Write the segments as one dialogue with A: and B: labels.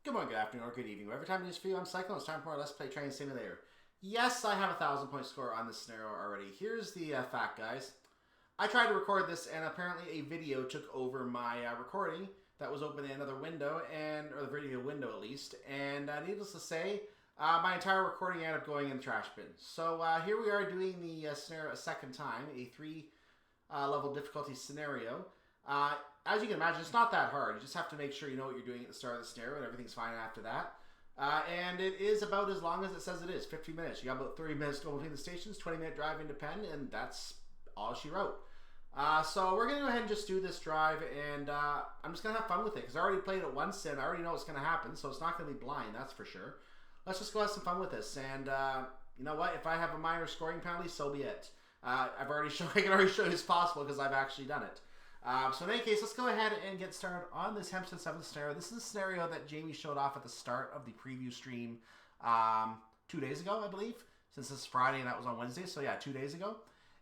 A: Good morning, good afternoon, or good evening. Whatever time it is for you, I'm Cyclone. It's time for our Let's Play Train Simulator. Yes, I have a 1,000-point score on this scenario already. Here's the fact, guys. I tried to record this, and apparently a video took over my recording that was open in another window, or the video window at least. And needless to say, my entire recording ended up going in the trash bin. So here we are doing the scenario a second time, a 3-level difficulty scenario. As you can imagine, it's not that hard. You just have to make sure you know what you're doing at the start of the scenario, and everything's fine after that. And it is about as long as it says it is, 50 minutes. You got about 30 minutes to go between the stations, 20-minute drive into Penn, and that's all she wrote. So we're going to go ahead and just do this drive, and I'm just going to have fun with it, because I already played it once, and I already know what's going to happen, so it's not going to be blind, that's for sure. Let's just go have some fun with this, and you know what? If I have a minor scoring penalty, so be it. I can already show you it's possible, because I've actually done it. So in any case, let's go ahead and get started on this Hempstead 7's scenario. This is a scenario that Jamie showed off at the start of the preview stream 2 days ago, I believe. Since this is Friday and that was on Wednesday, so yeah, 2 days ago.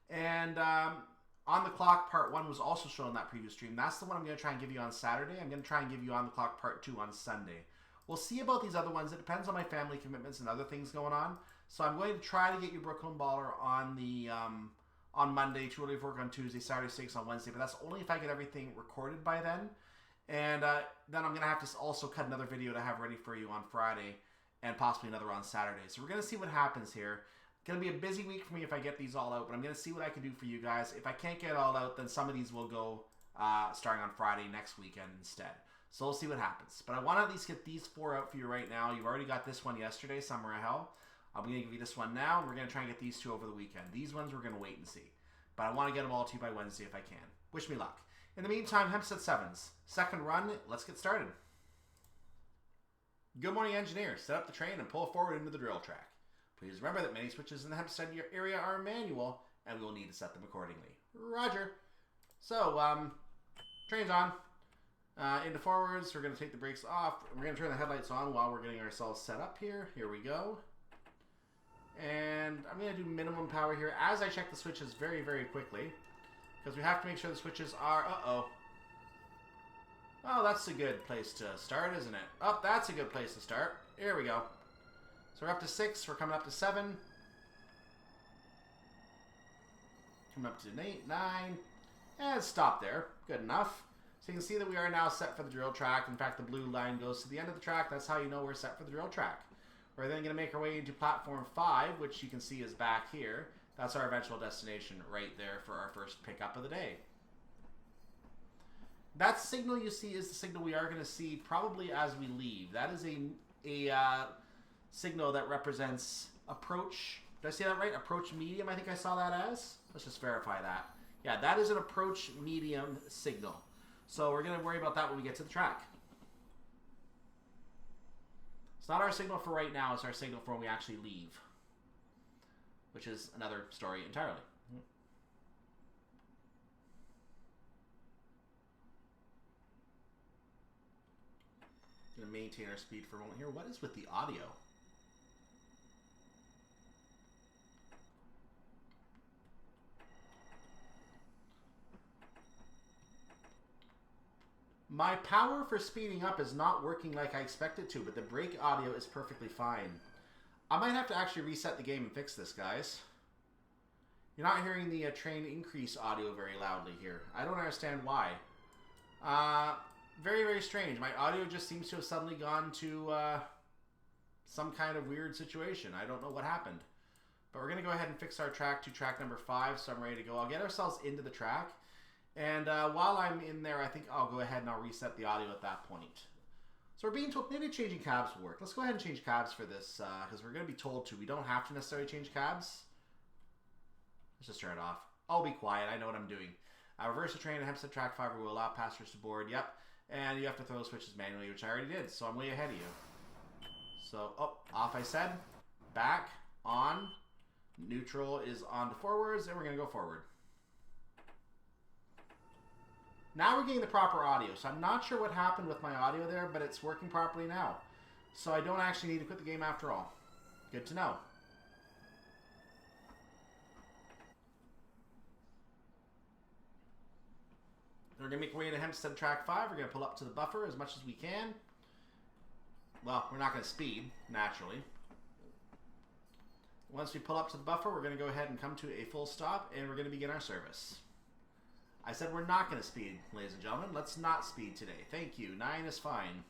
A: And On the Clock Part 1 was also shown in that preview stream. That's the one I'm going to try and give you on Saturday. I'm going to try and give you On the Clock Part 2 on Sunday. We'll see about these other ones. It depends on my family commitments and other things going on. So I'm going to try to get you Brooklyn Baller on the... on Monday, True Relief Work on Tuesday, Saturday 6 on Wednesday, but that's only if I get everything recorded by then. And then I'm going to have to also cut another video to have ready for you on Friday, and possibly another on Saturday. So we're going to see what happens here. Going to be a busy week for me if I get these all out, but I'm going to see what I can do for you guys. If I can't get it all out, then some of these will go starting on Friday next weekend instead. So we'll see what happens. But I want to at least get these 4 out for you right now. You've already got this one yesterday, Summer of Hell. I'm going to give you this one now, and we're going to try and get these 2 over the weekend. These ones we're going to wait and see. But I want to get them all to you by Wednesday if I can. Wish me luck. In the meantime, Hempstead 7's. Second run, let's get started. Good morning, engineer. Set up the train and pull forward into the drill track. Please remember that many switches in the Hempstead area are manual, and we will need to set them accordingly. Roger. So, train's on. Into forwards, we're going to take the brakes off. We're going to turn the headlights on while we're getting ourselves set up here. Here we go. And I'm going to do minimum power here as I check the switches very, very quickly. Because we have to make sure the switches are... Uh-oh. Oh, that's a good place to start, isn't it? Oh, that's a good place to start. Here we go. So we're up to 6. We're coming up to 7. Coming up to 8, 9. And stop there. Good enough. So you can see that we are now set for the drill track. In fact, the blue line goes to the end of the track. That's how you know we're set for the drill track. We're then going to make our way into platform 5, which you can see is back here. That's our eventual destination right there for our first pickup of the day. That signal you see is the signal we are going to see probably as we leave. That is a signal that represents approach. Did I say that right? Approach medium, I think I saw that as. Let's just verify that. Yeah, that is an approach medium signal. So we're going to worry about that when we get to the track. It's not our signal for right now, it's our signal for when we actually leave. Which is another story entirely. Gonna maintain our speed for a moment here. What is with the audio? My power for speeding up is not working like I expect it to, but the brake audio is perfectly fine. I might have to actually reset the game and fix this, guys. You're not hearing the train increase audio very loudly here. I don't understand why. Very, very strange. My audio just seems to have suddenly gone to some kind of weird situation. I don't know what happened. But we're going to go ahead and fix our track to track number 5, so I'm ready to go. I'll get ourselves into the track. And while I'm in there, I think I'll go ahead and I'll reset the audio at that point. So we're being told maybe changing cabs will work. Let's go ahead and change cabs for this because we're going to be told to. We don't have to necessarily change cabs. Let's just turn it off. I'll be quiet. I know what I'm doing. Reverse the train at Hempstead Track 5 will allow passengers to board. Yep. And you have to throw the switches manually, which I already did. So I'm way ahead of you. So, off I said. Back. On. Neutral is on to forwards. And we're going to go forward. Now we're getting the proper audio, so I'm not sure what happened with my audio there, but it's working properly now. So I don't actually need to quit the game after all. Good to know. We're going to make our way to Hempstead Track 5. We're going to pull up to the buffer as much as we can. well, we're not going to speed, naturally. Once we pull up to the buffer, we're going to go ahead and come to a full stop, and we're going to begin our service. I said we're not going to speed, ladies and gentlemen. Let's not speed today. Thank you. 9 is fine.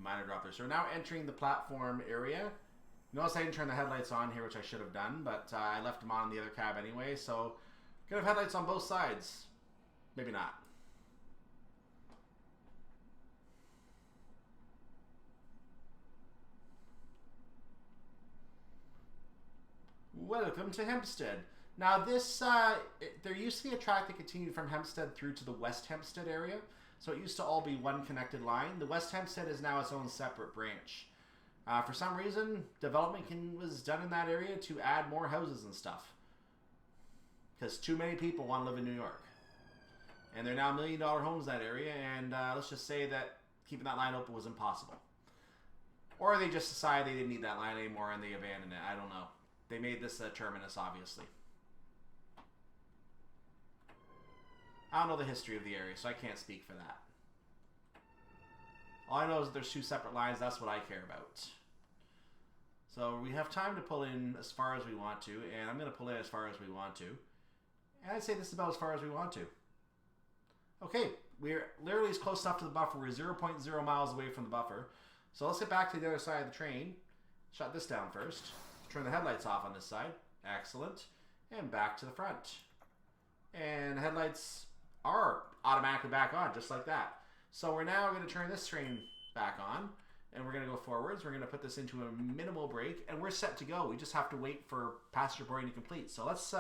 A: Minor drop there. So we're now entering the platform area. Notice I didn't turn the headlights on here, which I should have done, but I left them on in the other cab anyway, so gonna have headlights on both sides. Maybe not. Welcome to Hempstead. Now this, there used to be a track that continued from Hempstead through to the West Hempstead area. So it used to all be one connected line. The West Hempstead is now its own separate branch. For some reason, development was done in that area to add more houses and stuff. Because too many people want to live in New York. And there are now $1 million homes in that area, and let's just say that keeping that line open was impossible. Or they just decided they didn't need that line anymore and they abandoned it. I don't know. They made this a terminus, obviously. I don't know the history of the area, so I can't speak for that. All I know is that there's 2 separate lines. That's what I care about. So we have time to pull in as far as we want to, and I'm going to pull in as far as we want to. And I'd say this is about as far as we want to. Okay, we're literally as close enough to the buffer. We're 0.0 miles away from the buffer. So let's get back to the other side of the train. Shut this down first. Turn the headlights off on this side. Excellent. And back to the front. And headlights are automatically back on, just like that. So we're now going to turn this train back on, and we're going to go forwards. We're going to put this into a minimal brake, and we're set to go. We just have to wait for passenger boarding to complete. So let's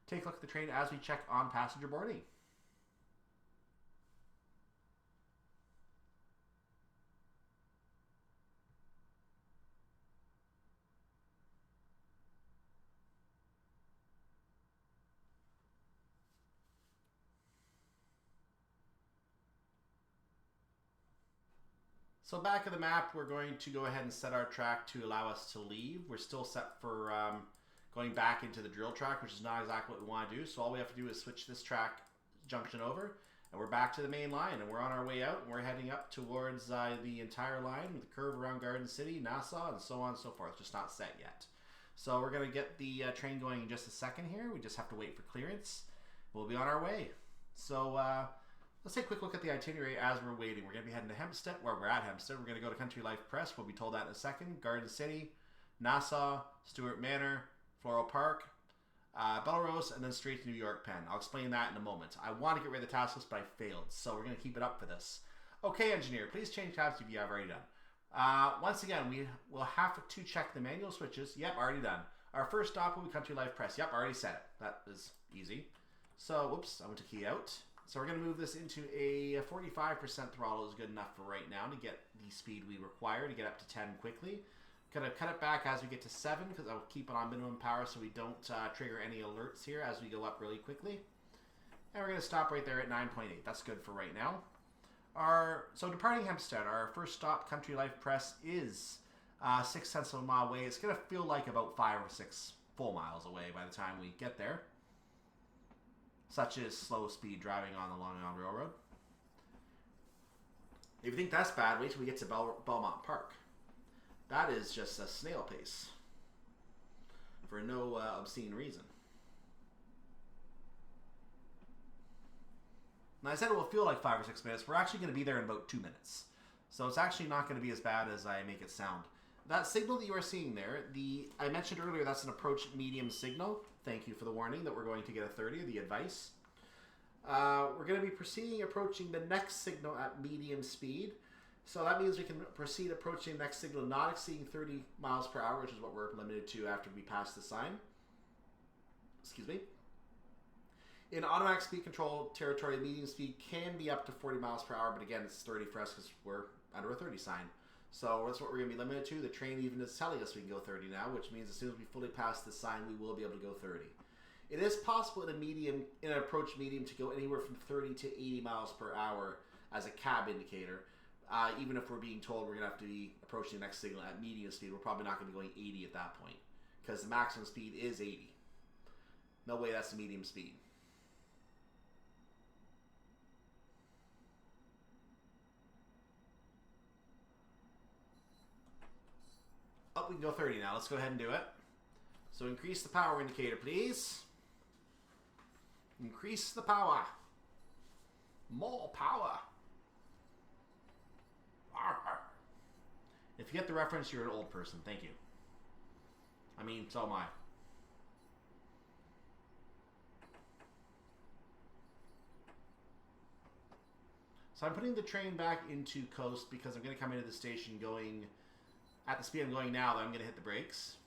A: take a look at the train as we check on passenger boarding. So back of the map, we're going to go ahead and set our track to allow us to leave. We're still set for going back into the drill track, which is not exactly what we want to do. So all we have to do is switch this track junction over, and we're back to the main line, and we're on our way out, and we're heading up towards the entire line with the curve around Garden City, Nassau, and so on and so forth. Just not set yet. So we're going to get the train going in just a second here. We just have to wait for clearance. We'll be on our way. So let's take a quick look at the itinerary as we're waiting. We're going to be heading to Hempstead, where we're at Hempstead. We're going to go to Country Life Press. We'll be told that in a second. Garden City, Nassau, Stewart Manor, Floral Park, Bellerose, and then straight to New York Penn. I'll explain that in a moment. I want to get rid of the task list, but I failed, so we're going to keep it up for this. Okay, engineer, please change tabs if you have already done. Once again, we will have to check the manual switches. Yep, already done. Our first stop will be Country Life Press. Yep, already set it. That is easy. So, whoops, I went to key out. So we're going to move this into a 45% throttle is good enough for right now to get the speed we require to get up to 10 quickly. Going to cut it back as we get to 7 because I'll keep it on minimum power so we don't trigger any alerts here as we go up really quickly. And we're going to stop right there at 9.8. That's good for right now. So departing Hempstead, our first stop, Country Life Press, is 0.6 of a mile away. It's going to feel like about 5 or 6 full miles away by the time we get there. Such as slow speed driving on the Long Island Railroad. If you think that's bad, wait till we get to Belmont Park. That is just a snail pace. For no obscene reason. Now I said it will feel like 5 or 6 minutes. We're actually going to be there in about 2 minutes. So it's actually not going to be as bad as I make it sound. That signal that you are seeing there, I mentioned earlier that's an approach medium signal. Thank you for the warning that we're going to get a 30, the advice. We're going to be approaching the next signal at medium speed. So that means we can proceed approaching the next signal not exceeding 30 miles per hour, which is what we're limited to after we pass the sign. Excuse me. In automatic speed control territory, medium speed can be up to 40 miles per hour, but again, it's 30 for us because we're under a 30 sign. So that's what we're going to be limited to. The train even is telling us we can go 30 now, which means as soon as we fully pass the sign, we will be able to go 30. It is possible in an approach medium to go anywhere from 30 to 80 miles per hour as a cab indicator. Even if we're being told we're going to have to be approaching the next signal at medium speed, we're probably not going to be going 80 at that point. Because the maximum speed is 80. No way that's the medium speed. Oh, we can go 30 now. Let's go ahead and do it. So increase the power indicator, please. Increase the power. More power. If you get the reference, you're an old person. Thank you. I mean, so am I. So I'm putting the train back into coast because I'm going to come into the station going at the speed I'm going now. That I'm going to hit the brakes.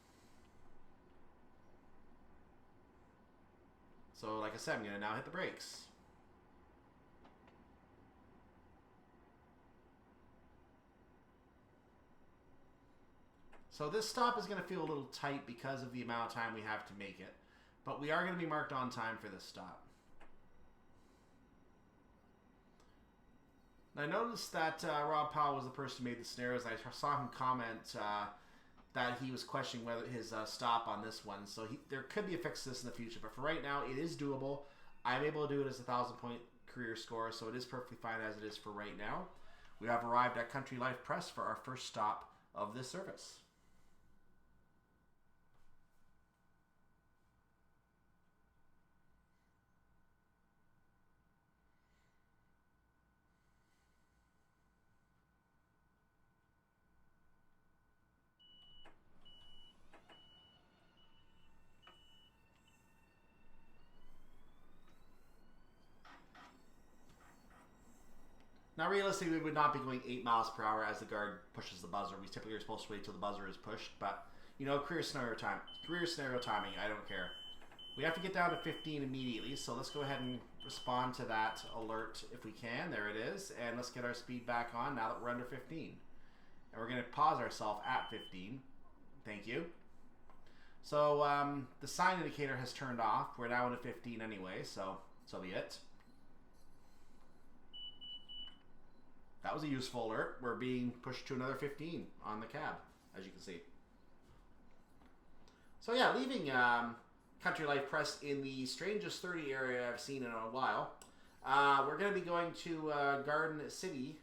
A: So like I said, I'm going to now hit the brakes. So this stop is going to feel a little tight because of the amount of time we have to make it. But we are going to be marked on time for this stop. I noticed that Rob Powell was the person who made the scenarios. I saw him comment that he was questioning whether his stop on this one. So there could be a fix to this in the future. But for right now, it is doable. I'm able to do it as a 1,000-point career score. So it is perfectly fine as it is for right now. We have arrived at Country Life Press for our first stop of this service. Now, realistically, we would not be going 8 miles per hour as the guard pushes the buzzer. We typically are supposed to wait till the buzzer is pushed, but, you know, career scenario timing, I don't care. We have to get down to 15 immediately, so let's go ahead and respond to that alert if we can. There it is, and let's get our speed back on now that we're under 15. And we're going to pause ourselves at 15. Thank you. So, the sign indicator has turned off. We're now into 15 anyway, so be it. That was a useful alert. We're being pushed to another 15 on the cab, as you can see. So yeah, leaving Country Life Press in the strangest 30 area I've seen in a while. We're going to be going to Garden City.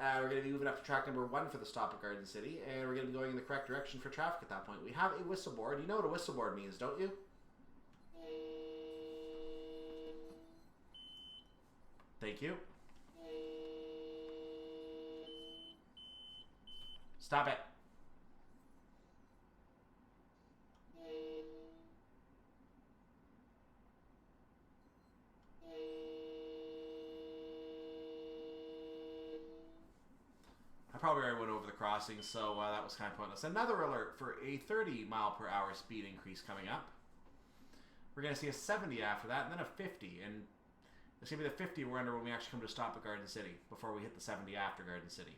A: We're going to be moving up to track number 1 for the stop at Garden City, and we're going to be going in the correct direction for traffic at that point. We have a whistle board. You know what a whistle board means, don't you? Thank you. Stop it. I probably already went over the crossing, so that was kind of pointless. Another alert for a 30 mile per hour speed increase coming up. We're going to see a 70 after that, and then a 50. And it's going to be the 50 we're under when we actually come to stop at Garden City, before we hit the 70 after Garden City.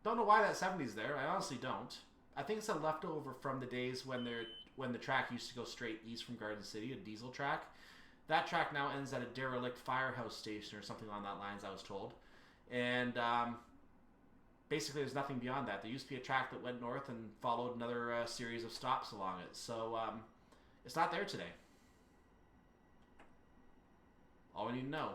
A: Don't know why that 70's there. I honestly don't. I think it's a leftover from the days when the track used to go straight east from Garden City, a diesel track. That track now ends at a derelict firehouse station or something along that lines, I was told. And basically there's nothing beyond that. There used to be a track that went north and followed another series of stops along it. So it's not there today. All we need to know.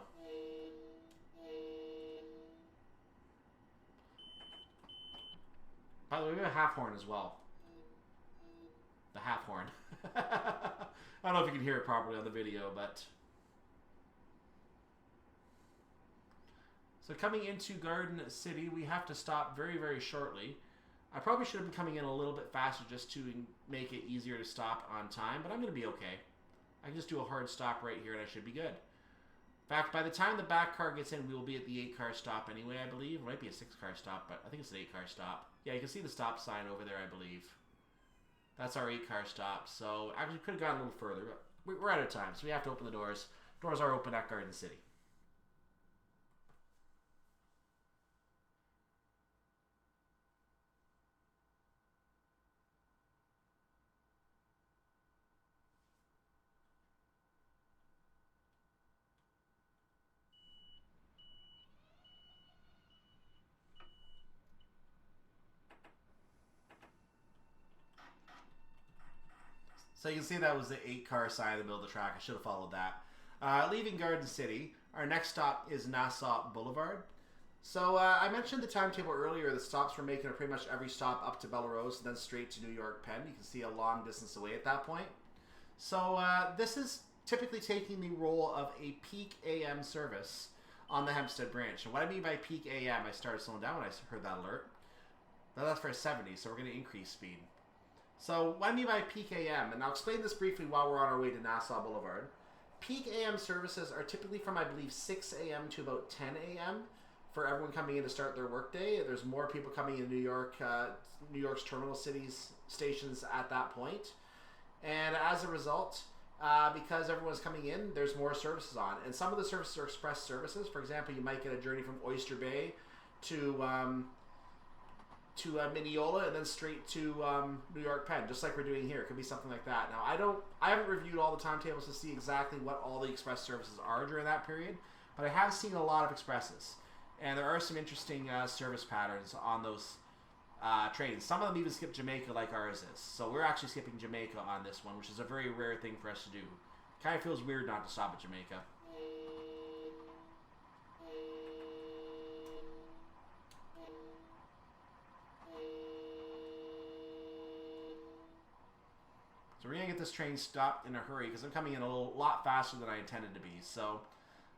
A: By the way, we have a half horn as well. The half horn. I don't know if you can hear it properly on the video, but... So coming into Garden City, we have to stop very, very shortly. I probably should have been coming in a little bit faster just to make it easier to stop on time, but I'm going to be okay. I can just do a hard stop right here and I should be good. In fact, by the time the back car gets in, we will be at the 8-car stop anyway, I believe. It might be a 6-car stop, but I think it's an 8-car stop. Yeah, you can see the stop sign over there, I believe. That's our 8-car stop. So, actually, could have gone a little further, but we're out of time, so we have to open the doors. Doors are open at Garden City. So you can see that was the 8-car sign in the middle of the track. I should have followed that. Leaving Garden City, our next stop is Nassau Boulevard. So I mentioned the timetable earlier. The stops were making pretty much every stop up to Bellerose and then straight to New York Penn. You can see a long distance away at that point. So this is typically taking the role of a peak AM service on the Hempstead branch. And what I mean by peak AM, I started slowing down when I heard that alert. Now that's for a 70, so we're going to increase speed. So what I mean by peak AM, and I'll explain this briefly while we're on our way to Nassau Boulevard. Peak AM services are typically from, I believe, 6 AM to about 10 AM for everyone coming in to start their workday. There's more people coming in New York, New York's terminal cities stations at that point. And as a result, because everyone's coming in, there's more services on. And some of the services are express services. For example, you might get a journey from Oyster Bay to Mineola and then straight to New York Penn, just like we're doing here. It could be something like that. Now, I haven't reviewed all the timetables to see exactly what all the express services are during that period, but I have seen a lot of expresses. And there are some interesting service patterns on those trains. Some of them even skip Jamaica like ours is. So we're actually skipping Jamaica on this one, which is a very rare thing for us to do. Kind of feels weird not to stop at Jamaica. So we're going to get this train stopped in a hurry because I'm coming in a lot faster than I intended to be. So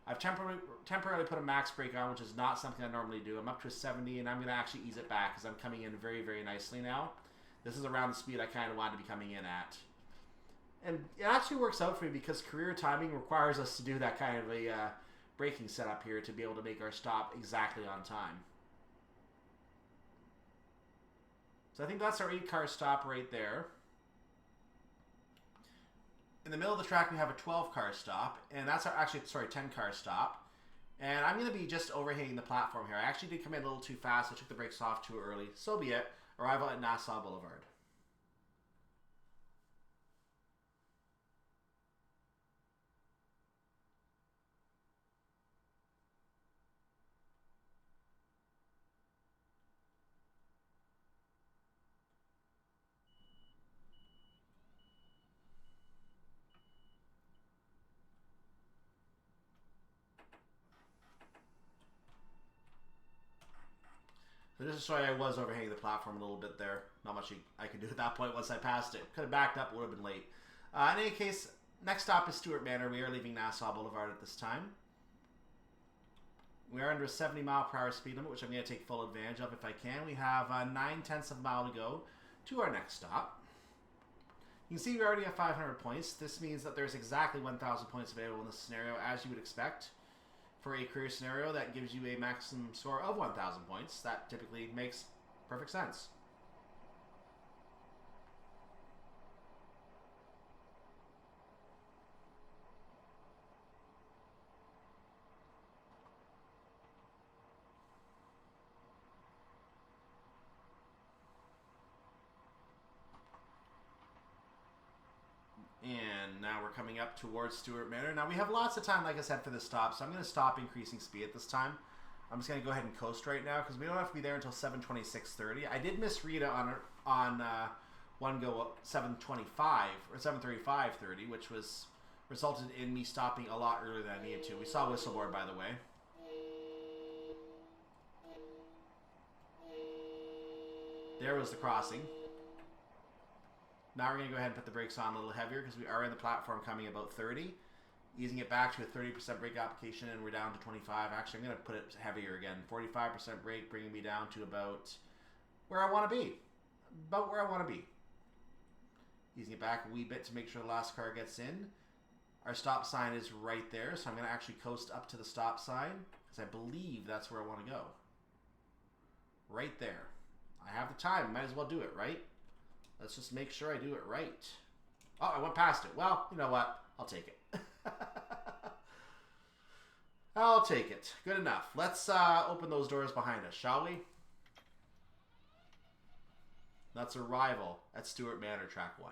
A: I've temporarily put a max brake on, which is not something I normally do. I'm up to a 70, and I'm going to actually ease it back because I'm coming in very, very nicely now. This is around the speed I kind of wanted to be coming in at. And it actually works out for me because career timing requires us to do that kind of a braking setup here to be able to make our stop exactly on time. So I think that's our 8-car stop right there. In the middle of the track, we have a 12-car stop, and that's our, 10-car stop. And I'm going to be just overhanging the platform here. I actually did come in a little too fast. I took the brakes off too early. So be it. Arrival at Nassau Boulevard. So just to show you, I was overhanging the platform a little bit there. Not much I could do at that point once I passed it. Could have backed up, would have been late. In any case, next stop is Stewart Manor. We are leaving Nassau Boulevard at this time. We are under a 70-mile-per-hour speed limit, which I'm going to take full advantage of if I can. We have 9/10 of a mile to go to our next stop. You can see we already have 500 points. This means that there's exactly 1,000 points available in this scenario, as you would expect. For a career scenario, that gives you a maximum score of 1,000 points. That typically makes perfect sense. And now we're coming up towards Stewart Manor. Now we have lots of time, like I said, for this stop, so I'm going to stop increasing speed at this time. I'm just going to go ahead and coast right now because we don't have to be there until 7:26:30. I did misread it on one go 7:25 or 7:35:30, which was resulted in me stopping a lot earlier than I needed to. We saw whistleboard, by the way. There was the crossing. Now we're going to go ahead and put the brakes on a little heavier because we are in the platform coming about 30. Easing it back to a 30% brake application, and we're down to 25. Actually, I'm going to put it heavier again. 45% brake, bringing me down to about where I want to be. About where I want to be. Easing it back a wee bit to make sure the last car gets in. Our stop sign is right there, so I'm going to actually coast up to the stop sign because I believe that's where I want to go. Right there. I have the time. Might as well do it, right? Let's just make sure I do it right. Oh, I went past it. Well, you know what? I'll take it. I'll take it. Good enough. Let's open those doors behind us, shall we? That's arrival at Stewart Manor, Track 1.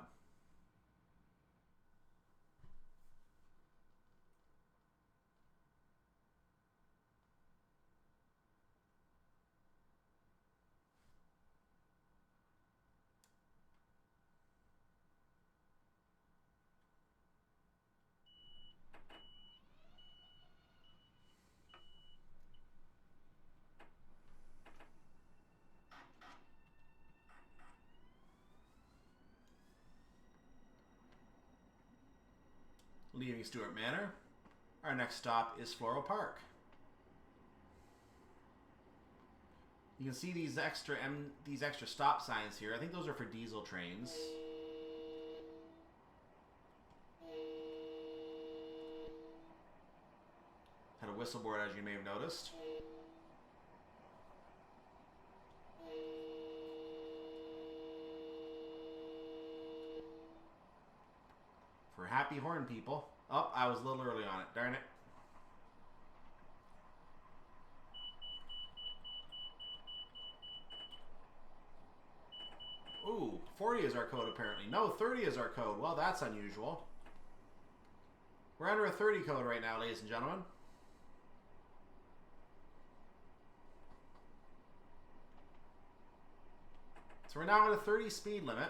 A: Leaving Stewart Manor. Our next stop is Floral Park. You can see these extra stop signs here. I think those are for diesel trains. Had a whistle board, as you may have noticed. For happy horn people. Oh, I was a little early on it. Darn it. Ooh, 40 is our code apparently. No, 30 is our code. Well, that's unusual. We're under a 30 code right now, ladies and gentlemen. So we're now at a 30 speed limit.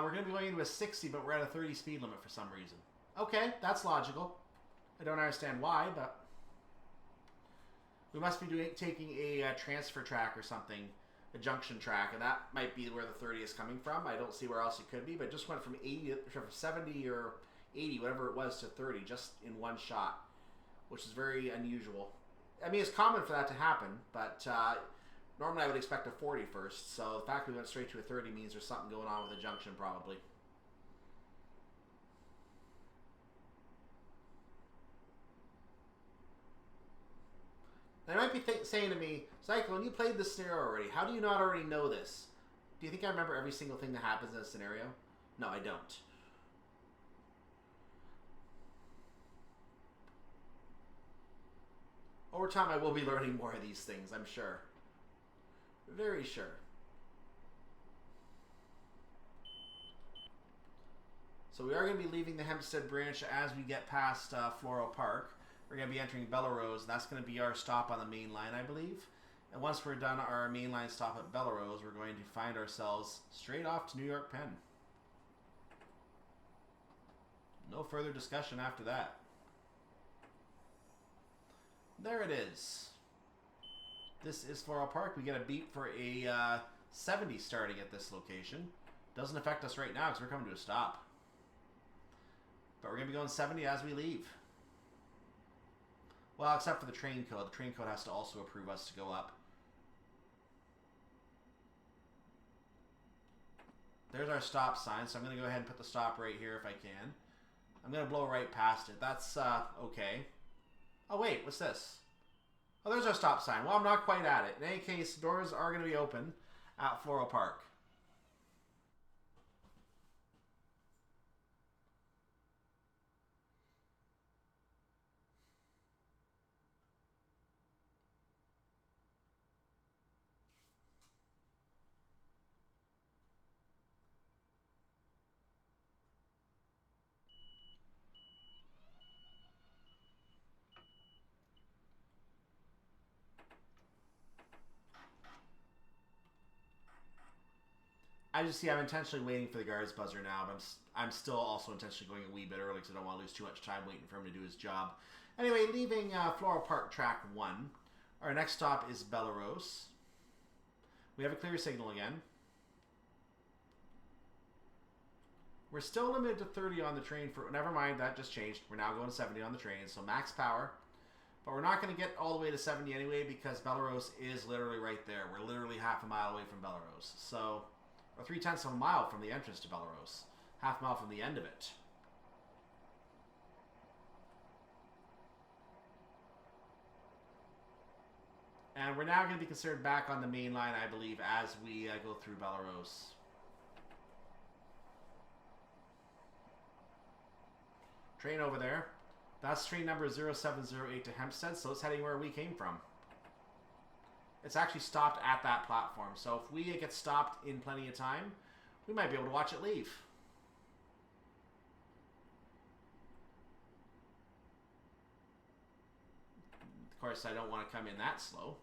A: We're going to be going into a 60, but we're at a 30 speed limit for some reason. Okay, that's logical. I don't understand why, but we must be taking a transfer track or something, a junction track, and that might be where the 30 is coming from. I don't see where else it could be, but it just went from 70 or 80, whatever it was, to 30 just in one shot, which is very unusual. I mean, it's common for that to happen, but normally I would expect a 40 first, so the fact we went straight to a 30 means there's something going on with the junction probably. They might be saying to me, Cyclone, you played this scenario already. How do you not already know this? Do you think I remember every single thing that happens in a scenario? No, I don't. Over time, I will be learning more of these things, I'm sure. Very sure. So we are going to be leaving the Hempstead branch as we get past Floral Park. We're going to be entering Bellerose, and that's going to be our stop on the main line, I believe. And once we're done our main line stop at Bellerose, we're going to find ourselves straight off to New York Penn. No further discussion after that. There it is. This is Floral Park. We get a beep for a 70 starting at this location. Doesn't affect us right now because we're coming to a stop. But we're going to be going 70 as we leave. Well, except for the train code. The train code has to also approve us to go up. There's our stop sign, so I'm going to go ahead and put the stop right here if I can. I'm going to blow right past it. That's okay. Oh, wait, what's this? Oh, there's our stop sign. Well, I'm not quite at it. In any case, doors are going to be open at Floral Park. I just see I'm intentionally waiting for the guard's buzzer now, but I'm still also intentionally going a wee bit early because I don't want to lose too much time waiting for him to do his job. Anyway, leaving Floral Park Track 1, our next stop is Bellerose. We have a clear signal again. We're still limited to 30 on the train for... Never mind, that just changed. We're now going 70 on the train, so max power. But we're not going to get all the way to 70 anyway because Bellerose is literally right there. We're literally half a mile away from Bellerose. So... or 3/10 of a mile from the entrance to Bellerose. Half a mile from the end of it. And we're now going to be considered back on the main line, I believe, as we go through Bellerose. Train over there. That's train number 0708 to Hempstead, so it's heading where we came from. It's actually stopped at that platform. So if we get stopped in plenty of time, we might be able to watch it leave. Of course, I don't want to come in that slow.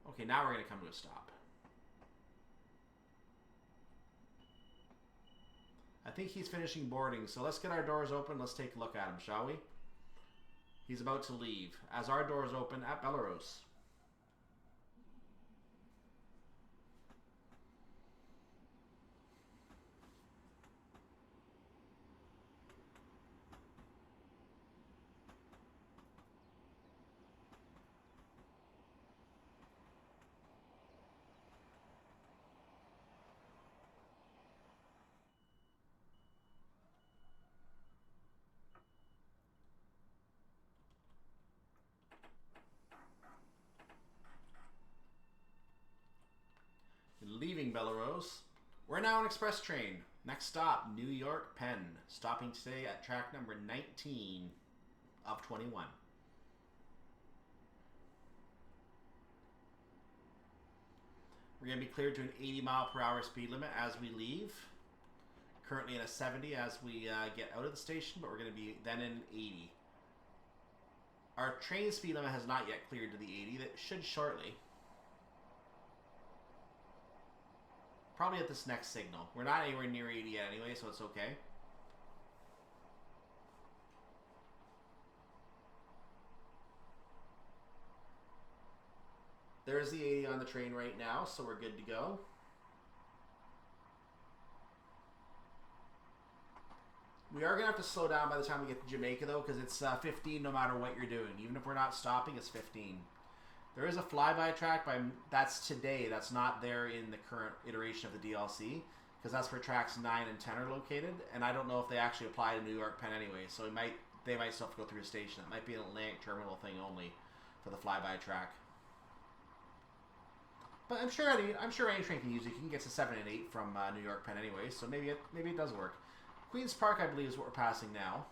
A: Okay, now we're going to come to a stop. I think he's finishing boarding, so let's get our doors open. Let's take a look at him, shall we? He's about to leave as our doors open at Bellerose. Bellerose. We're now an express train. Next stop, New York, Penn. Stopping today at track number 19 of 21. We're going to be cleared to an 80-mile-per-hour speed limit as we leave. Currently in a 70 as we get out of the station, but we're going to be then in 80. Our train speed limit has not yet cleared to the 80. That should shortly. Probably at this next signal. We're not anywhere near 80 yet anyway, so it's okay. There's the 80 on the train right now, so we're good to go. We are going to have to slow down by the time we get to Jamaica, though, because it's 15 no matter what you're doing. Even if we're not stopping, it's 15. There is a flyby track, that's today. That's not there in the current iteration of the DLC, because that's where tracks 9 and 10 are located, and I don't know if they actually apply to New York Penn anyway, so they might still have to go through a station. It might be an Atlantic Terminal thing only for the flyby track. But I'm sure any train can use it. You can get to 7 and 8 from New York Penn anyway, so maybe it does work. Queen's Park, I believe, is what we're passing now.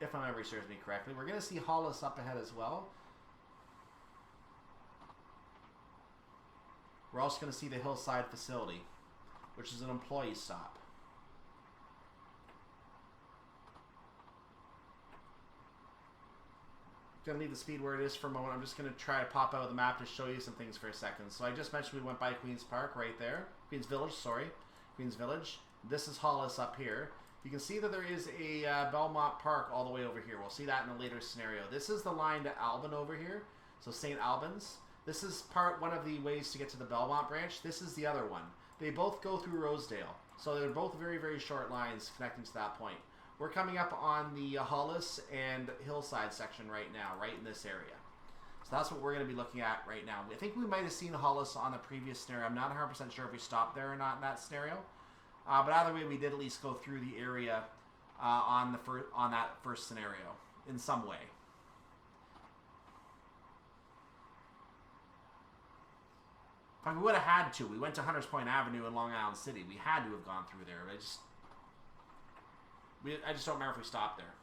A: If my memory serves me correctly. We're going to see Hollis up ahead as well. We're also going to see the Hillside facility, which is an employee stop. Going to leave the speed where it is for a moment. I'm just going to try to pop out of the map to show you some things for a second. So I just mentioned we went by Queen's Park right there. Queen's Village, sorry. Queen's Village. This is Hollis up here. You can see that there is a Belmont Park all the way over here. We'll see that in a later scenario. This is the line to Albin over here. So St. Albans. This is one of the ways to get to the Belmont branch. This is the other one. They both go through Rosedale. So they're both very, very short lines connecting to that point. We're coming up on the Hollis and Hillside section right now, right in this area. So that's what we're going to be looking at right now. I think we might have seen Hollis on the previous scenario. I'm not 100% sure if we stopped there or not in that scenario. But either way, we did at least go through the area on that first scenario in some way. But we would have had to. We went to Hunters Point Avenue in Long Island City. We had to have gone through there. But I just don't remember if we stopped there.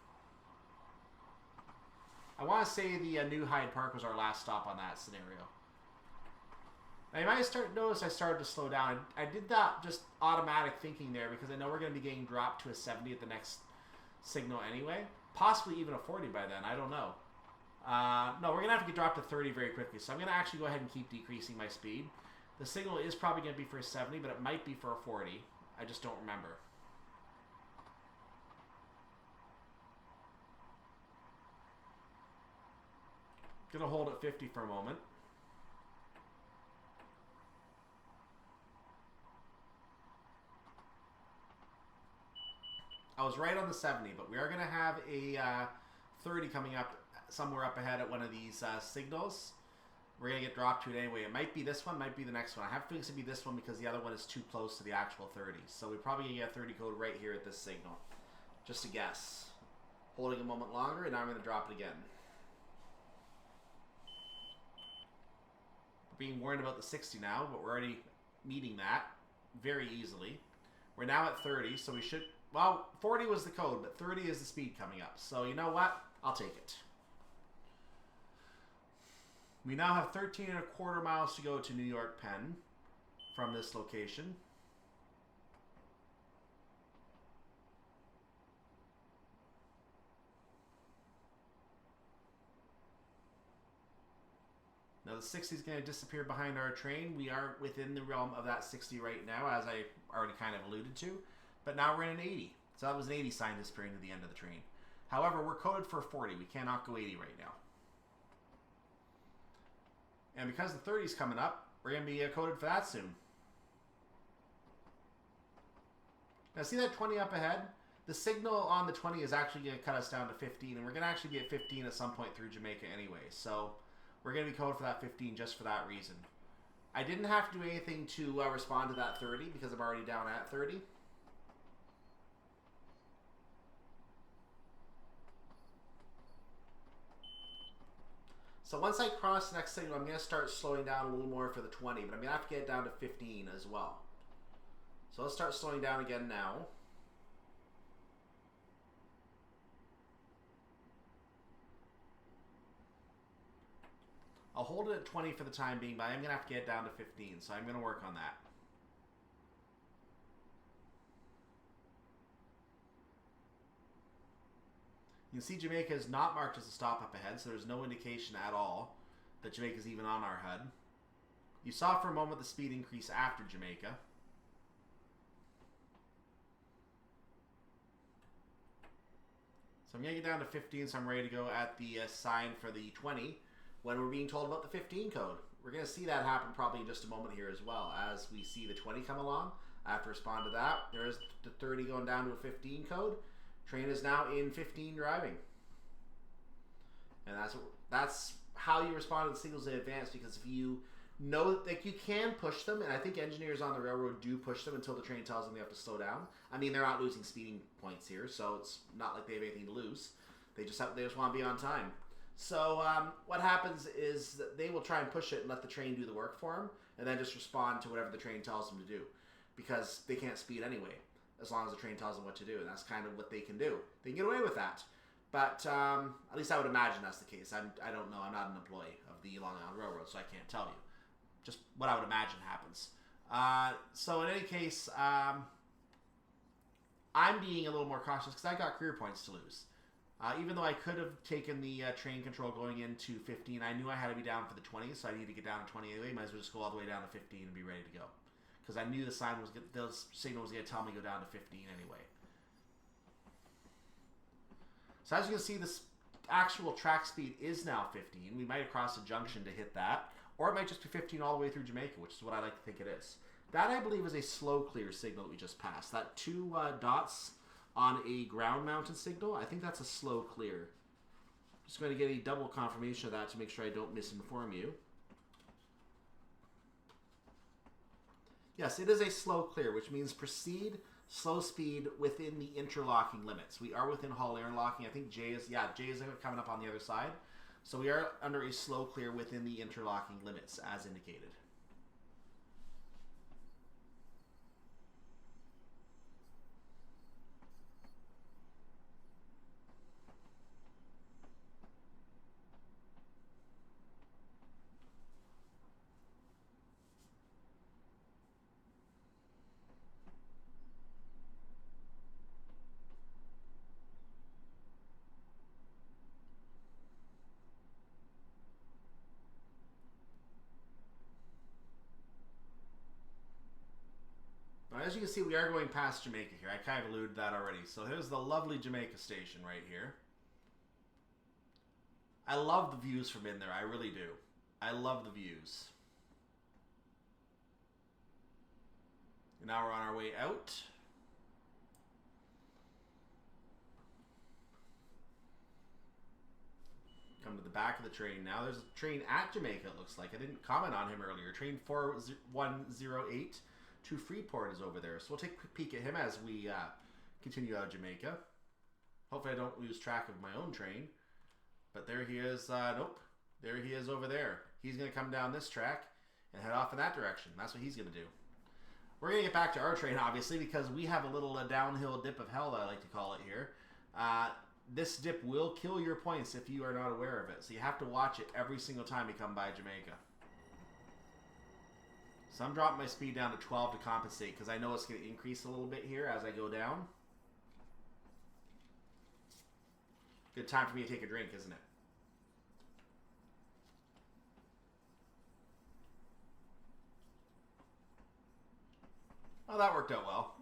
A: I want to say the New Hyde Park was our last stop on that scenario. Now you might notice I started to slow down. I did that just automatic thinking there because I know we're going to be getting dropped to a 70 at the next signal anyway. Possibly even a 40 by then. I don't know. No, we're going to have to get dropped to 30 very quickly. So I'm going to actually go ahead and keep decreasing my speed. The signal is probably going to be for a 70, but it might be for a 40. I just don't remember. Gonna hold at 50 for a moment. I was right on the 70, but we are gonna have a 30 coming up somewhere up ahead at one of these signals. We're gonna get dropped to it anyway. It might be this one, might be the next one. I have feelings to be this one because the other one is too close to the actual 30. So we're probably gonna get a 30 code right here at this signal. Just a guess. Holding a moment longer, and now I'm gonna drop it again. Being warned about the 60 now, but we're already meeting that very easily. We're now at 30, so we should... Well, 40 was the code, but 30 is the speed coming up. So you know what? I'll take it. We now have 13.25 miles to go to New York Penn from this location. Now the 60 is going to disappear behind our train. We are within the realm of that 60 right now, as I already kind of alluded to. But now we're in an 80. So that was an 80 sign disappearing to the end of the train. However, we're coded for 40. We cannot go 80 right now. And because the 30 is coming up, we're going to be coded for that soon. Now see that 20 up ahead? The signal on the 20 is actually going to cut us down to 15. And we're going to actually be at 15 at some point through Jamaica anyway. So... we're going to be coded for that 15 just for that reason. I didn't have to do anything to respond to that 30 because I'm already down at 30. So once I cross the next signal, I'm going to start slowing down a little more for the 20, but I'm going to have to get it down to 15 as well. So let's start slowing down again now. I'll hold it at 20 for the time being, but I'm going to have to get it down to 15, so I'm going to work on that. You can see Jamaica is not marked as a stop up ahead, so there's no indication at all that Jamaica is even on our HUD. You saw for a moment the speed increase after Jamaica. So I'm going to get down to 15, so I'm ready to go at the sign for the 20 when we're being told about the 15 code. We're going to see that happen probably in just a moment here as well. As we see the 20 come along, I have to respond to that. There is the 30 going down to a 15 code. Train is now in 15 driving. And that's how you respond to the signals in advance, because if you know that you can push them, and I think engineers on the railroad do push them until the train tells them they have to slow down. I mean, they're not losing speeding points here, so it's not like they have anything to lose. They just want to be on time. So what happens is that they will try and push it and let the train do the work for them, and then just respond to whatever the train tells them to do, because they can't speed anyway, as long as the train tells them what to do, and that's kind of what they can do. They can get away with that. But at least I would imagine that's the case. I don't know. I'm not an employee of the Long Island Railroad, so I can't tell you. Just what I would imagine happens. So in any case, I'm being a little more cautious because I got career points to lose. Even though I could have taken the train control going into 15, I knew I had to be down for the 20, so I need to get down to 20 anyway. Might as well just go all the way down to 15 and be ready to go. Because I knew the signal was going to tell me to go down to 15 anyway. So as you can see, this actual track speed is now 15. We might have crossed a junction to hit that. Or it might just be 15 all the way through Jamaica, which is what I like to think it is. That, I believe, is a slow clear signal that we just passed. That two dots on a ground mounted signal, I think that's a slow clear. Just going to get a double confirmation of that to make sure I don't misinform you. Yes, it is a slow clear, which means proceed slow speed within the interlocking limits. We are within Hull interlocking. I think J is coming up on the other side. So we are under a slow clear within the interlocking limits, as indicated. As you can see, we are going past Jamaica here. I kind of alluded to that already. So here's the lovely Jamaica station right here. I love the views from in there. I really do. I love the views. And now we're on our way out. Come to the back of the train now. There's a train at Jamaica, it looks like. I didn't comment on him earlier. Train 4108. to Freeport is over there. So we'll take a quick peek at him as we continue out of Jamaica. Hopefully I don't lose track of my own train. But there he is. Nope. There he is over there. He's going to come down this track and head off in that direction. That's what he's going to do. We're going to get back to our train, obviously, because we have a little downhill dip of hell, I like to call it here. This dip will kill your points if you are not aware of it. So you have to watch it every single time you come by Jamaica. So I'm dropping my speed down to 12 to compensate because I know it's going to increase a little bit here as I go down. Good time for me to take a drink, isn't it? Well, that worked out well.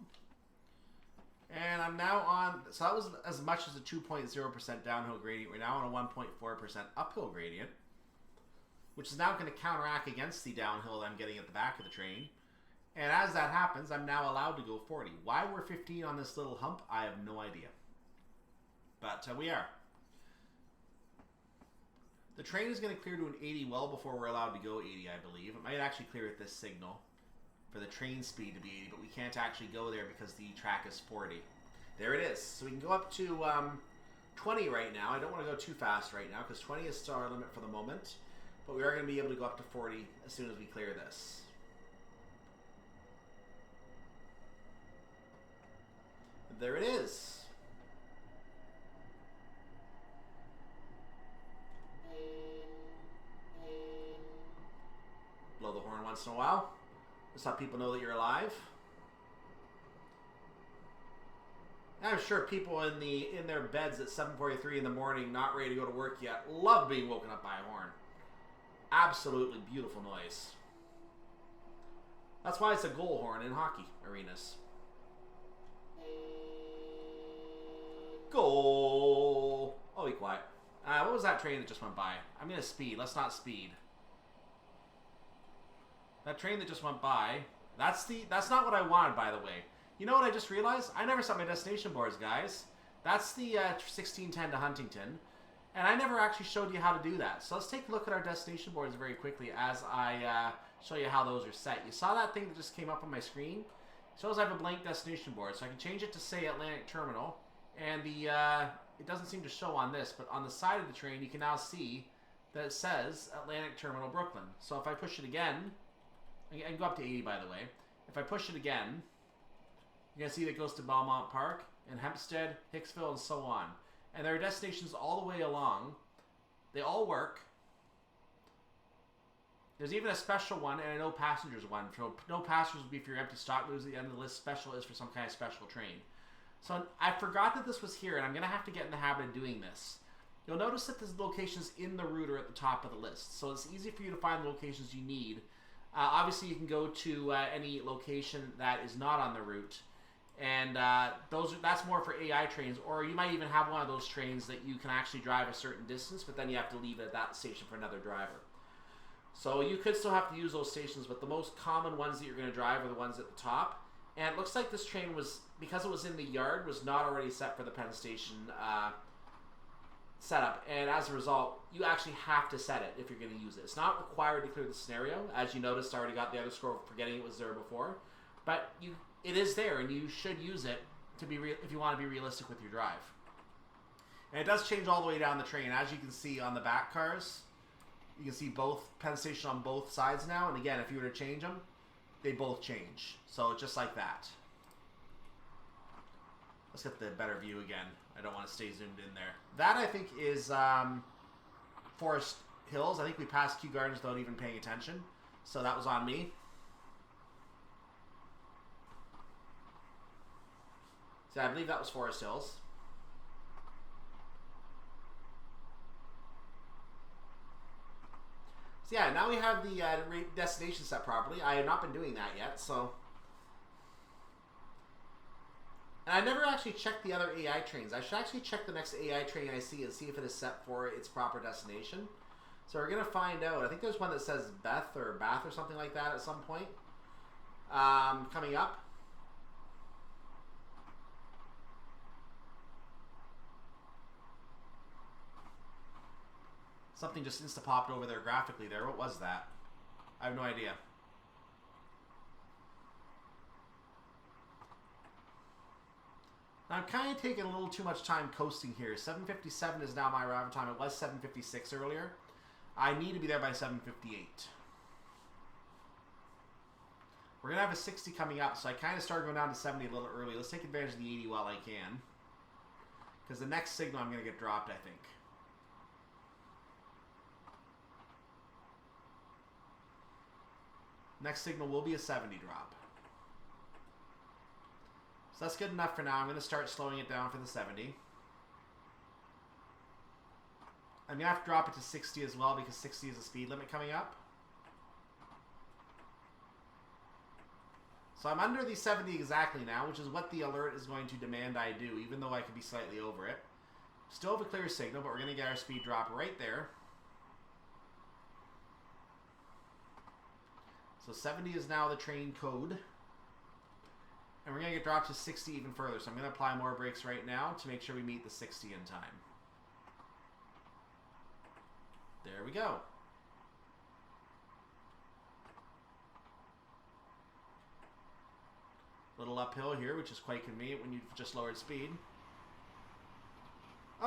A: And I'm now on, so that was as much as a 2.0% downhill gradient. We're now on a 1.4% uphill gradient, which is now going to counteract against the downhill that I'm getting at the back of the train. And as that happens, I'm now allowed to go 40. Why we're 15 on this little hump, I have no idea. But we are. The train is going to clear to an 80 well before we're allowed to go 80, I believe. It might actually clear at this signal for the train speed to be 80, but we can't actually go there because the track is 40. There it is. So we can go up to 20 right now. I don't want to go too fast right now because 20 is still our limit for the moment. But we are going to be able to go up to 40 as soon as we clear this. There it is. Blow the horn once in a while. Just let people know that you're alive. I'm sure people in their beds at 7:43 in the morning, not ready to go to work yet, love being woken up by a horn. Absolutely beautiful noise. That's why it's a goal horn in hockey arenas. Goal! Oh, be quiet. What was that train that just went by? I'm gonna speed. Let's not speed. That train that just went by. That's not what I wanted, by the way. You know what I just realized? I never set my destination boards, guys. That's the 1610 to Huntington. And I never actually showed you how to do that. So let's take a look at our destination boards very quickly as I show you how those are set. You saw that thing that just came up on my screen? It shows I have a blank destination board. So I can change it to, say, Atlantic Terminal. And it doesn't seem to show on this, but on the side of the train, you can now see that it says Atlantic Terminal, Brooklyn. So if I push it again, I can go up to 80, by the way. If I push it again, you're going to see that it goes to Belmont Park and Hempstead, Hicksville, and so on. And there are destinations all the way along. They all work. There's even a special one and a no passengers one. So no passengers would be for your empty stock moves at the end of the list. Special is for some kind of special train. So I forgot that this was here, and I'm going to have to get in the habit of doing this. You'll notice that the locations in the route are at the top of the list. So it's easy for you to find the locations you need. Obviously, you can go to any location that is not on the route. And that's more for AI trains, or you might even have one of those trains that you can actually drive a certain distance, but then you have to leave it at that station for another driver. So you could still have to use those stations, but the most common ones that you're going to drive are the ones at the top. And it looks like this train was, because it was in the yard, was not already set for the Penn Station setup. And as a result, you actually have to set it if you're going to use it. It's not required to clear the scenario. As you noticed, I already got the other score forgetting it was there before. But it is there, and you should use it to be if you want to be realistic with your drive. And it does change all the way down the train. As you can see on the back cars, you can see both Penn Station on both sides now. And again, if you were to change them, they both change. So just like that. Let's get the better view again. I don't want to stay zoomed in there. That, I think, is Forest Hills. I think we passed Kew Gardens without even paying attention. So that was on me. So I believe that was Forest Hills. So yeah, now we have the destination set properly. I have not been doing that yet, so... And I never actually checked the other AI trains. I should actually check the next AI train I see and see if it is set for its proper destination. So we're going to find out. I think there's one that says Bath or something like that at some point. Coming up. Something just insta-popped over there graphically there. What was that? I have no idea. Now, I'm kind of taking a little too much time coasting here. 7:57 is now my arrival time. It was 7:56 earlier. I need to be there by 7:58. We're going to have a 60 coming up, so I kind of started going down to 70 a little early. Let's take advantage of the 80 while I can. Because the next signal I'm going to get dropped, I think. Next signal will be a 70 drop. So that's good enough for now. I'm going to start slowing it down for the 70. I'm going to have to drop it to 60 as well because 60 is a speed limit coming up. So I'm under the 70 exactly now, which is what the alert is going to demand I do, even though I could be slightly over it. Still have a clear signal, but we're going to get our speed drop right there. So 70 is now the train code. And we're going to get dropped to 60 even further. So I'm going to apply more brakes right now to make sure we meet the 60 in time. There we go. Little uphill here, which is quite convenient when you've just lowered speed.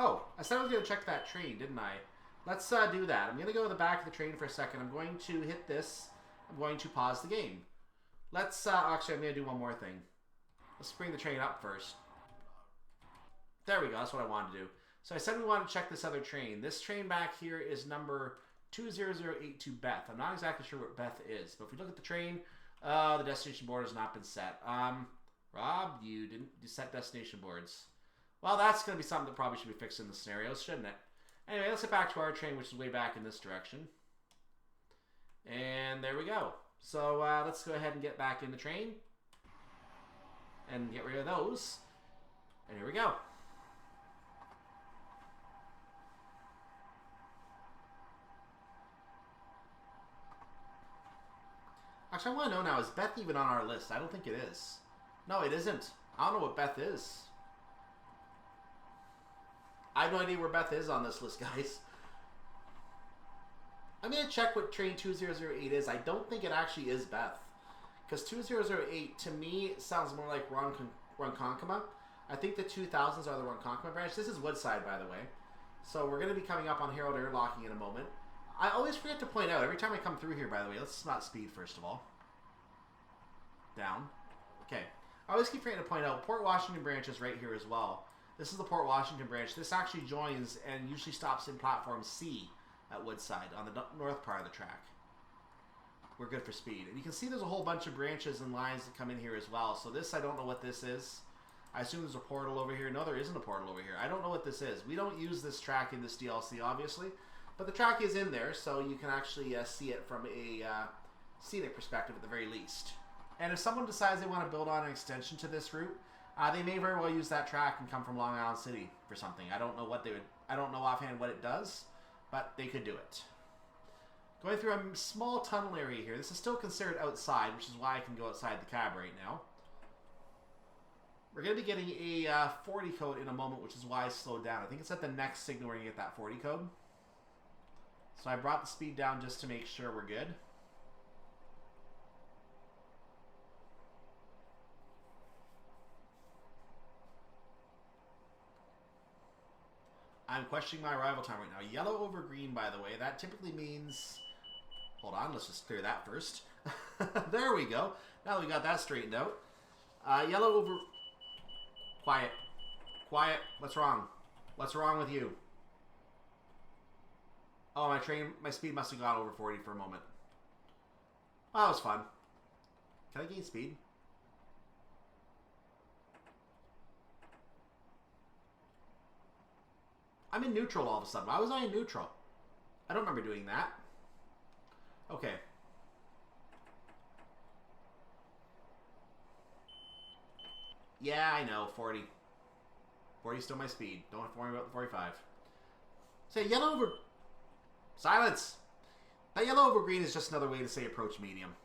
A: Oh, I said I was going to check that train, didn't I? Let's do that. I'm going to go to the back of the train for a second. I'm going to hit this. I'm going to pause the game. Let's, actually, I'm going to do one more thing. Let's bring the train up first. There we go. That's what I wanted to do. So I said we want to check this other train. This train back here is number 20082 Beth. I'm not exactly sure what Beth is, but if we look at the train, the destination board has not been set. Rob, you didn't set destination boards. Well, that's going to be something that probably should be fixed in the scenarios, shouldn't it? Anyway, let's get back to our train, which is way back in this direction. And there we go. So let's go ahead and get back in the train. And get rid of those. And here we go. Actually, I want to know now, is Beth even on our list? I don't think it is. No, it isn't. I don't know what Beth is. I have no idea where Beth is on this list, guys. I'm going to check what train 2008 is. I don't think it actually is Beth. Because 2008, to me, sounds more like Ronkonkoma. I think the 2000s are the Ronkonkoma branch. This is Woodside, by the way. So we're going to be coming up on Harold Airlocking in a moment. I always forget to point out, every time I come through here, by the way, let's not speed first of all. Down. Okay. I always keep forgetting to point out, Port Washington branch is right here as well. This is the Port Washington branch. This actually joins and usually stops in platform C at Woodside on the north part of the track. We're good for speed. And you can see there's a whole bunch of branches and lines that come in here as well. So this, I don't know what this is. I assume there's a portal over here. No, there isn't a portal over here. I don't know what this is. We don't use this track in this DLC, obviously. But the track is in there, so you can actually see it from a scenic perspective at the very least. And if someone decides they want to build on an extension to this route, they may very well use that track and come from Long Island City for something. I don't know what they would. I don't know offhand what it does, but they could do it. Going through a small tunnel area here. This is still considered outside, which is why I can go outside the cab right now. We're going to be getting a 40 code in a moment, which is why I slowed down. I think it's at the next signal we're going to get that 40 code. So I brought the speed down just to make sure we're good. I'm questioning my arrival time right now. Yellow over green, by the way. That typically means... Hold on, let's just clear that first. There we go. Now that we got that straightened out. Yellow over... Quiet. Quiet. What's wrong? What's wrong with you? Oh, my speed must have gone over 40 for a moment. Oh, that was fun. Can I gain speed? I'm in neutral all of a sudden. Why was I in neutral? I don't remember doing that. Okay. Yeah, I know. 40. 40 is still my speed. Don't have to worry about the 45. Say yellow over... Silence! That yellow over green is just another way to say approach medium.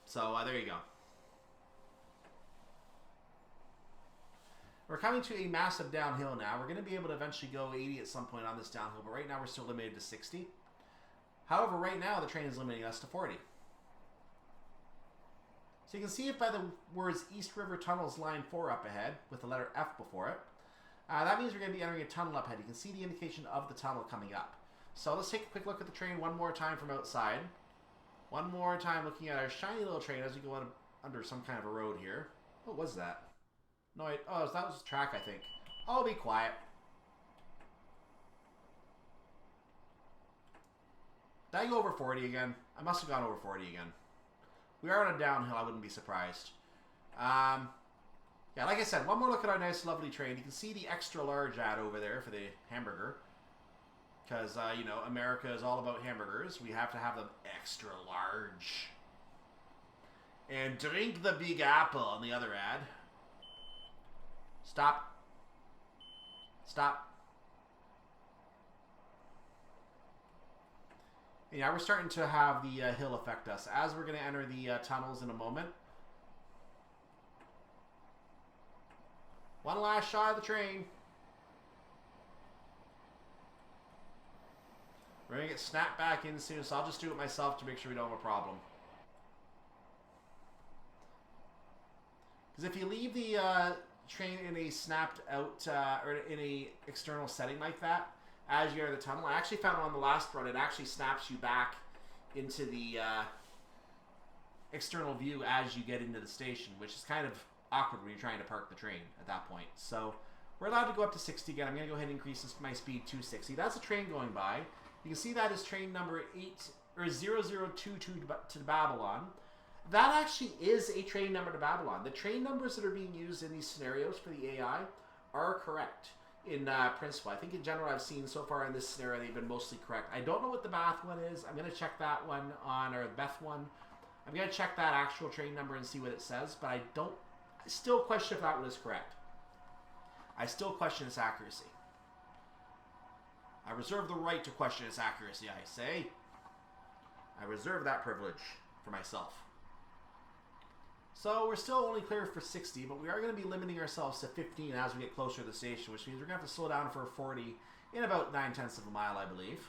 A: So, there you go. We're coming to a massive downhill now. We're going to be able to eventually go 80 at some point on this downhill, but right now we're still limited to 60. However, right now the train is limiting us to 40. So you can see it by the words East River Tunnels Line 4 up ahead, with the letter F before it. That means we're going to be entering a tunnel up ahead. You can see the indication of the tunnel coming up. So let's take a quick look at the train one more time from outside. One more time looking at our shiny little train as we go under some kind of a road here. What was that? No, oh, that was the track, I think. Oh, be quiet. Did I go over 40 again? I must have gone over 40 again. We are on a downhill, I wouldn't be surprised. Yeah, like I said, one more look at our nice, lovely train. You can see the extra large ad over there for the hamburger. Because, you know, America is all about hamburgers. We have to have them extra large. And drink the Big Apple on the other ad. Stop. Stop. And yeah, we're starting to have the hill affect us. As we're going to enter the tunnels in a moment. One last shot of the train. We're going to get snapped back in soon, so I'll just do it myself to make sure we don't have a problem. Because if you leave the train in a snapped out or in a external setting like that as you enter the tunnel. I actually found on the last run it actually snaps you back into the external view as you get into the station, which is kind of awkward when you're trying to park the train at that point. So we're allowed to go up to 60 again. I'm going to go ahead and increase my speed to 60. That's a train going by. You can see that is train number 0022 to Babylon. That actually is a train number to Babylon. The train numbers that are being used in these scenarios for the AI are correct in principle. I think in general I've seen so far in this scenario they've been mostly correct. I don't know what the Bath one is. I'm going to check that one on, or the Beth one. I'm going to check that actual train number and see what it says, but I still question if that one is correct. I still question its accuracy. I reserve the right to question its accuracy, I say. I reserve that privilege for myself. So we're still only clear for 60, but we are going to be limiting ourselves to 15 as we get closer to the station, which means we're going to have to slow down for 40 in about 9/10 of a mile, I believe.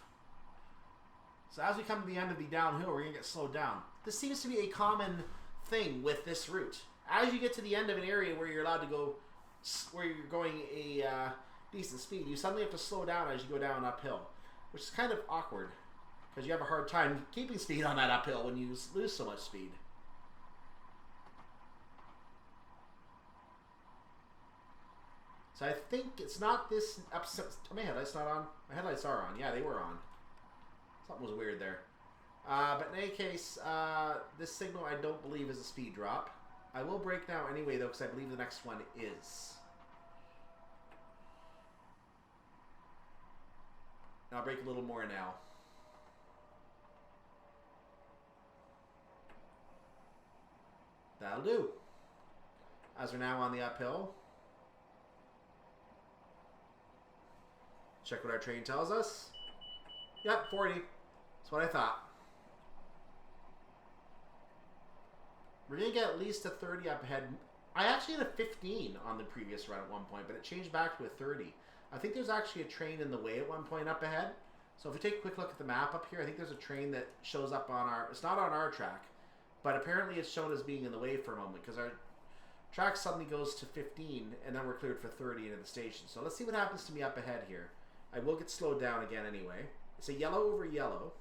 A: So as we come to the end of the downhill, we're going to get slowed down. This seems to be a common thing with this route. As you get to the end of an area where you're allowed to go, where you're going a decent speed, you suddenly have to slow down as you go down uphill, which is kind of awkward because you have a hard time keeping speed on that uphill when you lose so much speed. So I think it's not this episode. My headlights not on. My headlights are on. Yeah, they were on. Something was weird there. But in any case, this signal I don't believe is a speed drop. I will brake now anyway though, because I believe the next one is. And I'll brake a little more now. That'll do. As we're now on the uphill. Check what our train tells us. Yep, 40. That's what I thought. We're going to get at least a 30 up ahead. I actually had a 15 on the previous run at one point, but it changed back to a 30. I think there's actually a train in the way at one point up ahead. So if we take a quick look at the map up here, I think there's a train that shows up on our... It's not on our track, but apparently it's shown as being in the way for a moment because our track suddenly goes to 15 and then we're cleared for 30 into the station. So let's see what happens to me up ahead here. I will get slowed down again anyway. It's a yellow over yellow.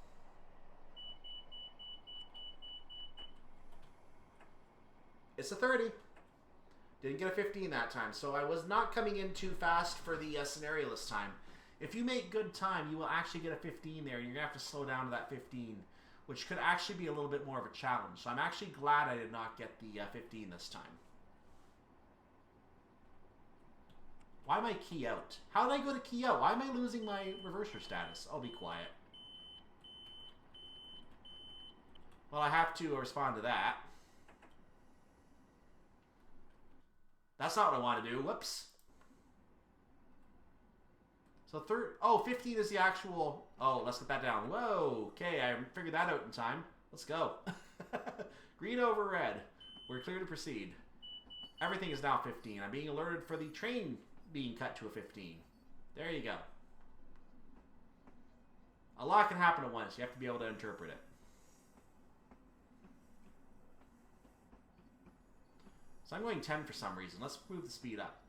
A: It's a 30. Didn't get a 15 that time, so I was not coming in too fast for the scenario this time. If you make good time, you will actually get a 15 there, and you're going to have to slow down to that 15, which could actually be a little bit more of a challenge. So I'm actually glad I did not get the 15 this time. Why am I key out? How did I go to key out? Why am I losing my reverser status? I'll be quiet. Well, I have to respond to that. That's not what I want to do. Whoops. So 15 is the actual... Oh, let's get that down. Whoa. Okay, I figured that out in time. Let's go. Green over red. We're clear to proceed. Everything is now 15. I'm being alerted for the train being cut to a 15. There you go. A lot can happen at once. You have to be able to interpret it. So I'm going 10 for some reason. Let's move the speed up.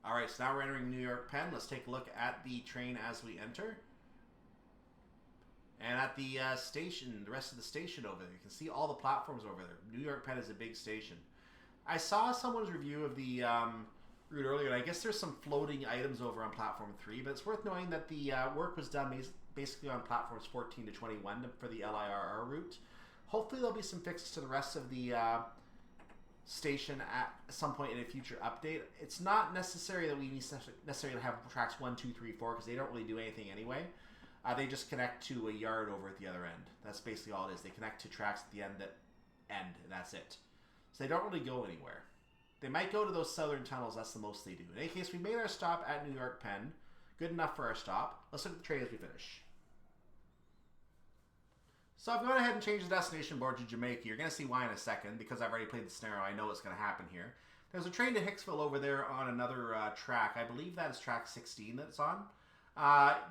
A: Alright, so now we're entering New York Penn. Let's take a look at the train as we enter. And at the station, the rest of the station over there, you can see all the platforms over there. New York Penn is a big station. I saw someone's review of the route earlier, and I guess there's some floating items over on Platform 3, but it's worth knowing that the work was done basically on Platforms 14 to 21 for the LIRR route. Hopefully there'll be some fixes to the rest of the station at some point in a future update. It's not necessary that we necessarily have tracks 1, 2, 3, 4, because they don't really do anything anyway. They just connect to a yard over at the other end. That's basically all it is. They connect to tracks at the end that end, and that's it. So they don't really go anywhere. They might go to those southern tunnels. That's the most they do. In any case, we made our stop at New York Penn. Good enough for our stop. Let's look at the train as we finish. So I've gone ahead and changed the destination board to Jamaica. You're going to see why in a second, because I've already played the scenario. I know what's going to happen here. There's a train to Hicksville over there on another track. I believe that is track 16 that it's on.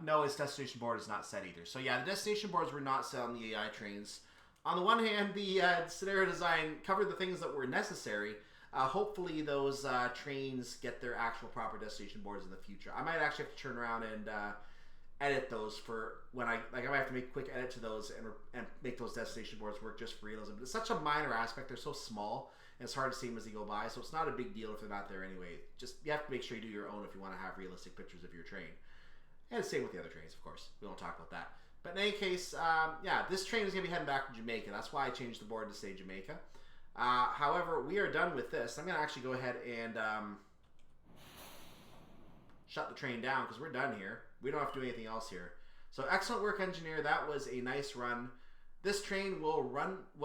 A: No, its destination board is not set either. So yeah, the destination boards were not set on the AI trains. On the one hand, the scenario design covered the things that were necessary. Hopefully those trains get their actual proper destination boards in the future. I might actually have to turn around and edit those for when I might have to make a quick edit to those and make those destination boards work just for realism. But it's such a minor aspect. They're so small and it's hard to see them as they go by. So it's not a big deal if they're not there anyway. Just you have to make sure you do your own if you want to have realistic pictures of your train. And same with the other trains, of course. We won't talk about that. But in any case, yeah, this train is going to be heading back to Jamaica. That's why I changed the board to say Jamaica. However, we are done with this. I'm going to actually go ahead and shut the train down because we're done here. We don't have to do anything else here. So excellent work, engineer. That was a nice run. This train will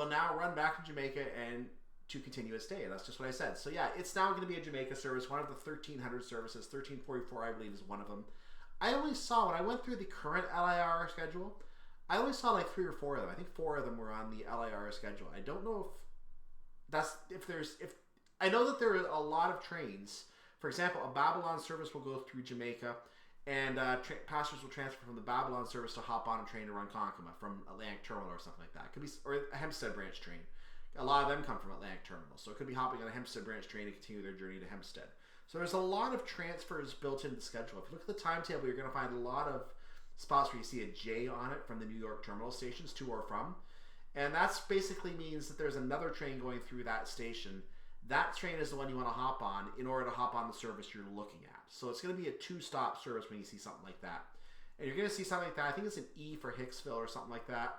A: now run back to Jamaica and to continue its stay. That's just what I said. So yeah, it's now going to be a Jamaica service, one of the 1,300 services. 1344, I believe, is one of them. I only saw, when I went through the current LIR schedule, I only saw like 3 or 4 of them. I think 4 of them were on the LIR schedule. I don't know if I know that there are a lot of trains. For example, a Babylon service will go through Jamaica, and passengers will transfer from the Babylon service to hop on a train to Ronkonkoma from Atlantic Terminal or something like that. It could be, or a Hempstead branch train. A lot of them come from Atlantic Terminal, so it could be hopping on a Hempstead branch train to continue their journey to Hempstead. So there's a lot of transfers built into the schedule. If you look at the timetable, you're going to find a lot of spots where you see a J on it from the New York terminal stations, to or from. And that basically means that there's another train going through that station. That train is the one you want to hop on in order to hop on the service you're looking at. So it's going to be a 2-stop service when you see something like that. And you're going to see something like that. I think it's an E for Hicksville or something like that.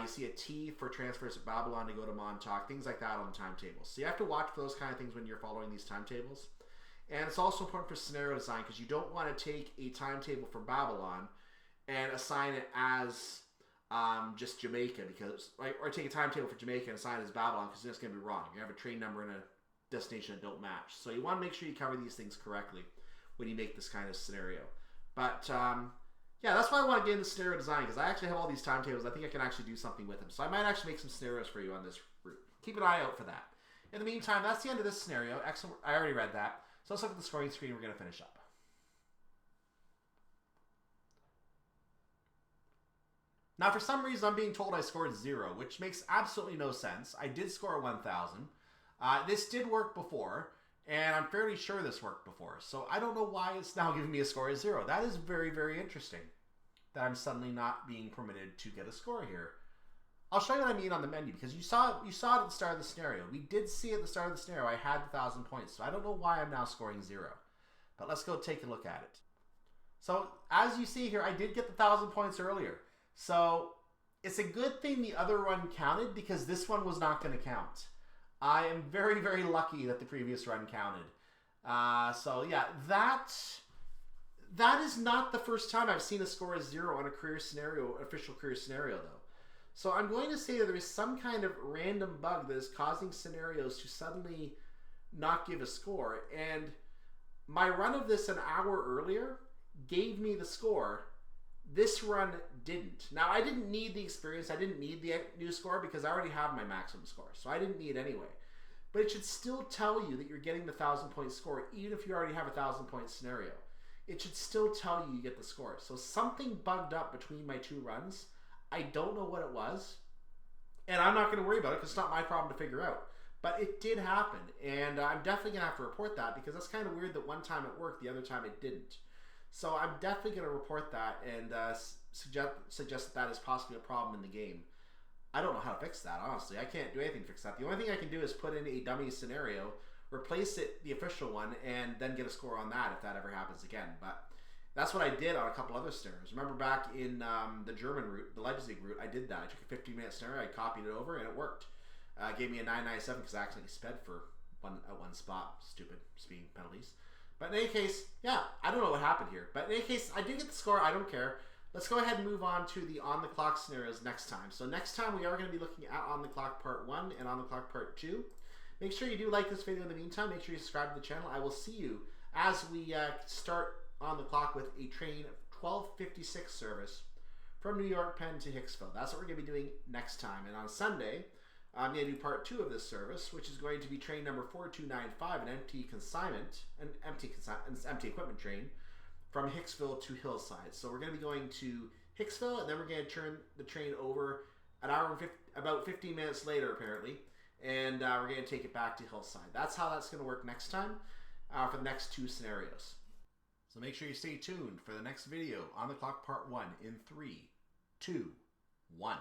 A: You see a T for transfers at Babylon to go to Montauk, things like that on the timetables. So you have to watch for those kind of things when you're following these timetables. And it's also important for scenario design because you don't want to take a timetable for Babylon and assign it as just Jamaica, because, right, or take a timetable for Jamaica and assign it as Babylon, because then it's going to be wrong. You have a train number and a destination that don't match. So you want to make sure you cover these things correctly when you make this kind of scenario. But yeah, that's why I want to get into scenario design, because I actually have all these timetables. I think I can actually do something with them. So I might actually make some scenarios for you on this route. Keep an eye out for that. In the meantime, that's the end of this scenario. Excellent. I already read that. So let's look at the scoring screen. We're going to finish up. Now, for some reason, I'm being told I scored 0, which makes absolutely no sense. I did score 1,000. This did work before, and I'm fairly sure this worked before. So I don't know why it's now giving me a score of 0. That is very, very interesting that I'm suddenly not being permitted to get a score here. I'll show you what I mean on the menu, because you saw it at the start of the scenario. We did see at the start of the scenario I had 1,000 points, so I don't know why I'm now scoring 0. But let's go take a look at it. So as you see here, I did get the 1,000 points earlier. So it's a good thing the other run counted, because this one was not going to count. I am very, very lucky that the previous run counted. So yeah, that is not the first time I've seen a score of 0 on a career scenario, official career scenario though. So I'm going to say that there is some kind of random bug that is causing scenarios to suddenly not give a score. And my run of this an hour earlier gave me the score. This run didn't. Now, I didn't need the experience. I didn't need the new score because I already have my maximum score. So I didn't need it anyway. But it should still tell you that you're getting the 1,000-point score, even if you already have a 1,000-point scenario. It should still tell you get the score. So something bugged up between my 2 runs. I don't know what it was. And I'm not going to worry about it because it's not my problem to figure out. But it did happen. And I'm definitely going to have to report that, because that's kind of weird that one time it worked, the other time it didn't. So I'm definitely going to report that and suggest that is possibly a problem in the game. I don't know how to fix that, honestly. I can't do anything to fix that. The only thing I can do is put in a dummy scenario, replace it, the official one, and then get a score on that if that ever happens again. But that's what I did on a couple other scenarios. Remember back in the German route, the Leipzig route, I did that. I took a 15-minute scenario, I copied it over, and it worked. Gave me a 997 because I accidentally sped for one spot. Stupid speeding penalties. But in any case, yeah, I don't know what happened here. But in any case, I did get the score. I don't care. Let's go ahead and move on to the on-the-clock scenarios next time. So next time we are going to be looking at on-the-clock part 1 and on-the-clock part 2. Make sure you do like this video in the meantime. Make sure you subscribe to the channel. I will see you as we start on the clock with a train 1256 service from New York Penn to Hicksville. That's what we're going to be doing next time. And on Sunday, I'm going to do part 2 of this service, which is going to be train number 4295, an empty equipment train from Hicksville to Hillside. So we're going to be going to Hicksville, and then we're going to turn the train over about 15 minutes later, apparently, and we're going to take it back to Hillside. That's how that's going to work next time for the next 2 scenarios. So make sure you stay tuned for the next video on the clock part 1 in 3, 2, 1.